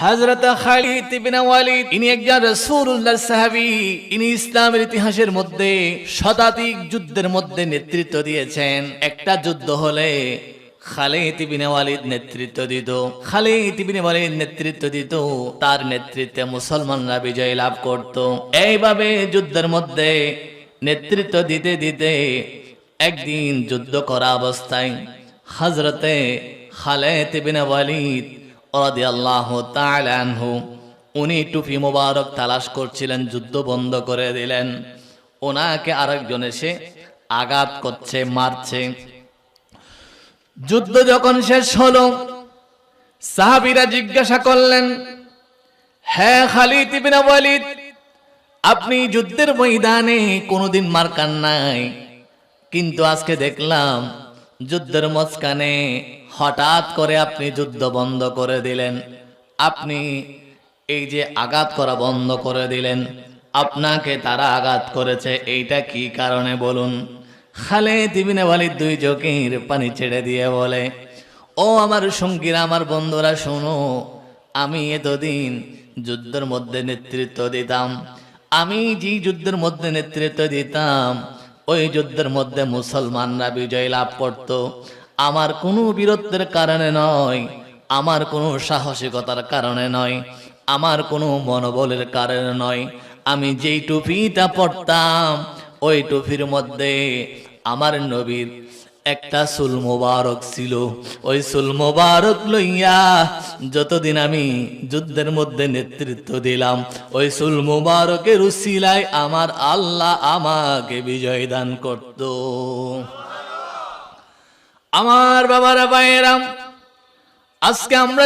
হযরত খালিদ ইবনে ওয়ালিদ ইনি একজন রাসূলুল্লাহর সাহাবী। ইনি ইসলামের ইতিহাসের মধ্যে শতাধিক যুদ্ধের মধ্যে নেতৃত্ব দিয়েছেন। একটা যুদ্ধ হলে খালিদ ইবনে ওয়ালিদ নেতৃত্ব দিত। খালিদ ইবনে ওয়ালিদ নেতৃত্ব দিত, তার নেতৃত্বে মুসলমানরা বিজয় লাভ করত। এইভাবে যুদ্ধের মধ্যে নেতৃত্ব দিতে দিতে একদিন যুদ্ধ করা অবস্থায় হযরতে খালিদ ইবনে ওয়ালিদ রাদিয়াল্লাহু তাআলা আনহু উনি টুপি মোবারক তালাশ করছিলেন, যুদ্ধ বন্ধ করে দিলেন। ওনাকে আরেকজন এসে আঘাত করছে, মারছে। যুদ্ধ যখন শেষ হলো, সাহাবীরা জিজ্ঞাসা করলেন, হে খালিদ ইবনে ওয়ালিদ, আপনি যুদ্ধের ময়দানে কোনোদিন মার খান নাই, কিন্তু আজকে দেখলাম যুদ্ধের মাঝখানে হঠাৎ করে আপনি যুদ্ধ বন্ধ করে দিলেন। আপনি এই যে আঘাত করা বন্ধ করে দিলেন, আপনাকে তারা আঘাত করেছে, এইটা কি কারণে বলুন? খালিদ ইবনে ওয়ালিদ দুই চোখের পানি ছেড়ে দিয়ে বলে, ও আমার সঙ্গীরা, আমার বন্ধুরা, শোনো, আমি এতদিন যুদ্ধের মধ্যে নেতৃত্ব দিতাম। আমি যে যুদ্ধের মধ্যে নেতৃত্ব দিতাম, ওই যুদ্ধের মধ্যে মুসলমানরা বিজয় লাভ করত। আমার কোনো বীরত্বের কারণে নয়, আমার কোনো সাহসিকতার কারণে নয়, আমার কোনো মনোবলের কারণে নয়। আমি যেই টুপিটা পরতাম, ওই টুপির মধ্যে আমার নবীর একটা চুল মোবারক ছিল। ওই চুল মোবারক লইয়া যতদিন আমি যুদ্ধের মধ্যে নেতৃত্ব দিলাম, ওই চুল মোবারকের উসিলায় আমার আল্লাহ আমাকে বিজয় দান করত। আমার বাবারা, ভাইয়েরা, আজকে আমরা